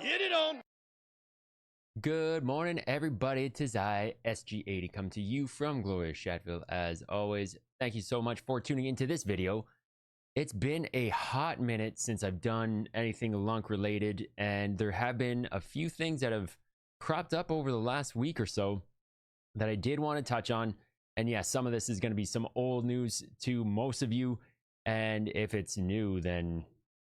Get it on. Good morning, everybody. Tis I, SG80, come to you from glorious Shatville. As always, thank you so much for tuning into this video. It's been a hot minute since I've done anything LUNC related, and there have been a few things that have cropped up over the last week or so that I did want to touch on. And yeah, some of this is going to be some old news to most of you, and if it's new, then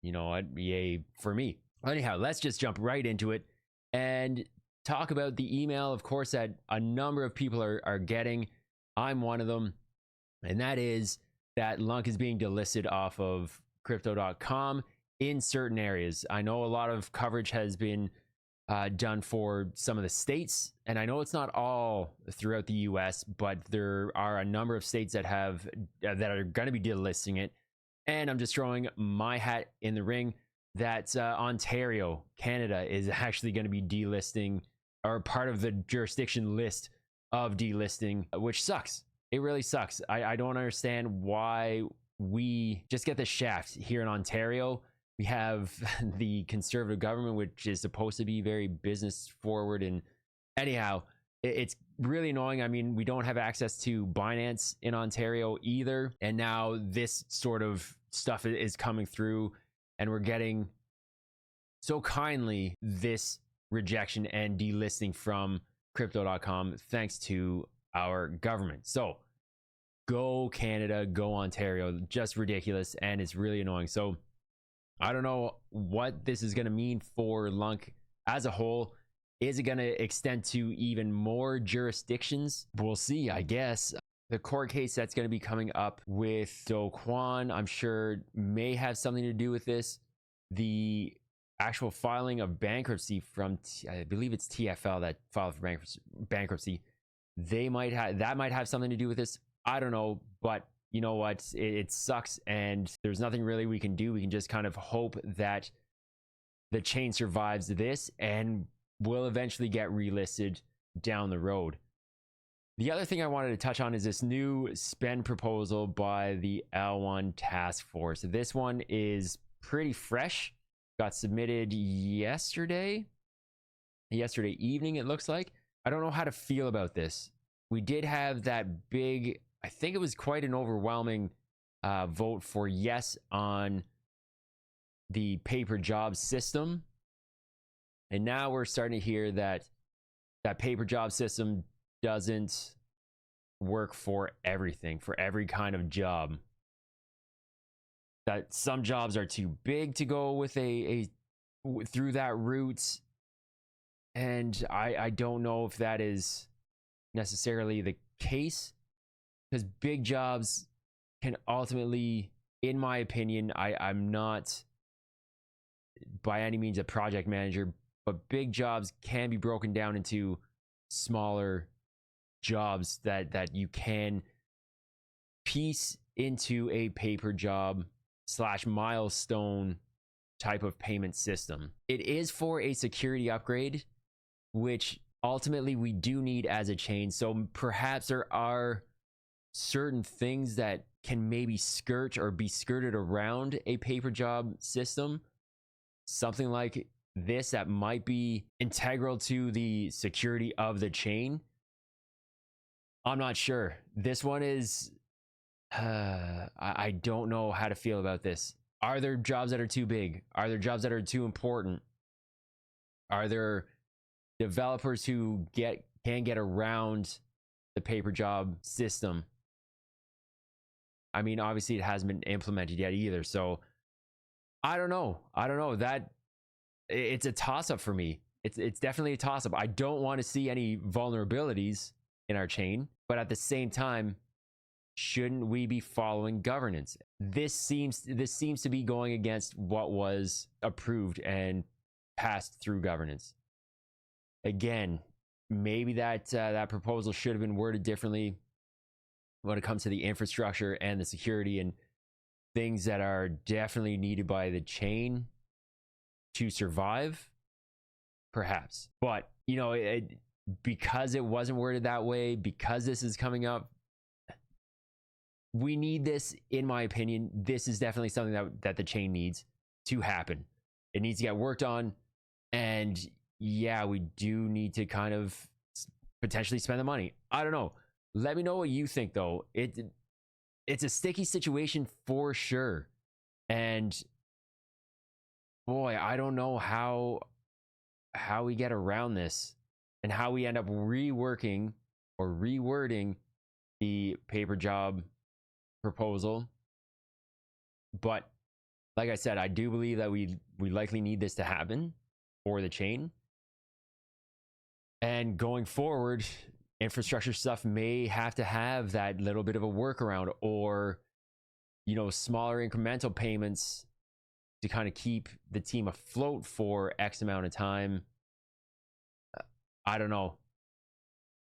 you know what, yay for me. Anyhow, let's just jump right into it and talk about the email, of course, that a number of people are getting. I'm one of them, and that is that LUNC is being delisted off of crypto.com in certain areas. I know a lot of coverage has been done for some of the states, and I know it's not all throughout the US, but there are a number of states that have that are going to be delisting it. And I'm just throwing my hat in the ring that Ontario, Canada, is actually going to be delisting, or part of the jurisdiction list of delisting, which sucks. It really sucks. I don't understand why we just get the shaft here in Ontario. We have the conservative government, which is supposed to be very business forward. And anyhow, it's really annoying. I mean, we don't have access to Binance in Ontario either. And now this sort of stuff is coming through, and we're getting so kindly this rejection and delisting from crypto.com thanks to our government. So go Canada, go Ontario. Just ridiculous, and it's really annoying. So I don't know what this is going to mean for LUNC as a whole. Is it going to extend to even more jurisdictions? We'll see, I guess. The court case that's going to be coming up with Do Kwon, I'm sure, may have something to do with this. The actual filing of bankruptcy from, I believe it's TFL that filed for bankruptcy. That might have something to do with this. I don't know, but you know what? It sucks, and there's nothing really we can do. We can just kind of hope that the chain survives this and will eventually get relisted down the road. The other thing I wanted to touch on is this new spend proposal by the L1 task force. This one is pretty fresh. Got submitted yesterday evening, it looks like. I don't know how to feel about this. We did have that big, I think it was quite an overwhelming vote for yes on the pay per job system. And now we're starting to hear that that pay per job system doesn't work for everything, for every kind of job. That some jobs are too big to go with through that route. And I don't know if that is necessarily the case, because big jobs can ultimately, in my opinion, I'm not by any means a project manager, but big jobs can be broken down into smaller jobs that you can piece into a pay per job / milestone type of payment system. It is for a security upgrade, which ultimately we do need as a chain. So perhaps there are certain things that can maybe skirt or be skirted around a pay per job system. Something like this that might be integral to the security of the chain. I'm not sure. This one is I don't know how to feel about this. Are there jobs that are too big? Are there jobs that are too important? Are there developers who can get around the pay per job system? I mean, obviously it hasn't been implemented yet either. So I don't know. That it's a toss up for me. It's definitely a toss up. I don't want to see any vulnerabilities in our chain, but at the same time, shouldn't we be following governance? This seems to be going against what was approved and passed through governance. Again, maybe that proposal should have been worded differently when it comes to the infrastructure and the security and things that are definitely needed by the chain to survive, perhaps. But you know, because it wasn't worded that way, because this is coming up, we need this. In my opinion, this is definitely something that the chain needs to happen. It needs to get worked on. And yeah, we do need to kind of potentially spend the money. I don't know. Let me know what you think, though. It's a sticky situation for sure. And boy, I don't know how we get around this and how we end up reworking or rewording the paper job proposal. But like I said, I do believe that we likely need this to happen for the chain. And going forward, infrastructure stuff may have to have that little bit of a workaround, or, you know, smaller incremental payments to kind of keep the team afloat for X amount of time. I don't know.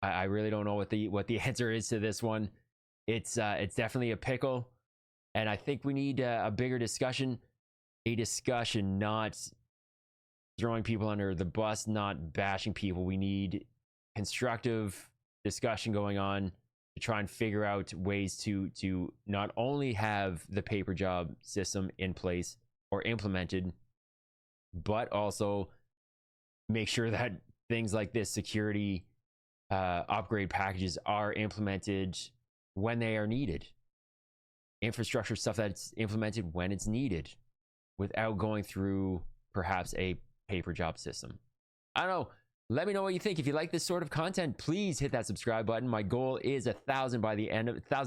I really don't know what the answer is to this one. It's definitely a pickle, and I think we need a bigger discussion. A discussion, not throwing people under the bus, not bashing people. We need constructive discussion going on to try and figure out ways to not only have the paper job system in place or implemented, but also make sure that things like this security upgrade packages are implemented when they are needed. Infrastructure stuff that's implemented when it's needed without going through perhaps a paper job system. I don't know. Let me know what you think. If you like this sort of content, please hit that subscribe button. My goal is 1,000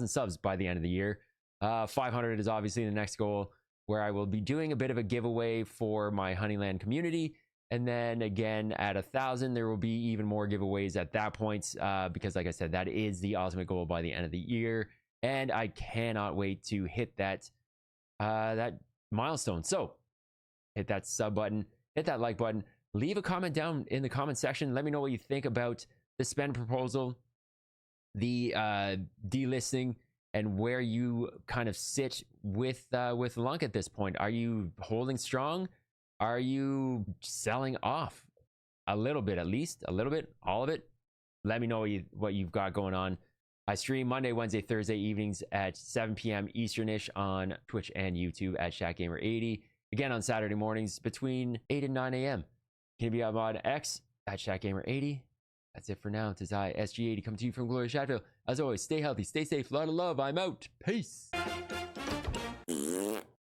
subs by the end of the year. 500 is obviously the next goal, where I will be doing a bit of a giveaway for my Honeyland community. And then again, at 1,000, there will be even more giveaways at that point, because like I said, that is the ultimate goal by the end of the year. And I cannot wait to hit that milestone. So hit that sub button, hit that like button, leave a comment down in the comment section. Let me know what you think about the spend proposal, the delisting, and where you kind of sit with LUNC at this point. Are you holding strong? Are you selling off a little bit, at least a little bit, all of it? Let me know what you've got going on. I stream Monday, Wednesday, Thursday evenings at 7 p.m. Easternish on Twitch and YouTube at ShatGamer80. Again, on Saturday mornings between 8 and 9 a.m. Can be on X at ShatGamer80. That's it for now. It is I, SG80, coming to you from Glorious Shatville. As always, stay healthy, stay safe, a lot of love. I'm out. Peace.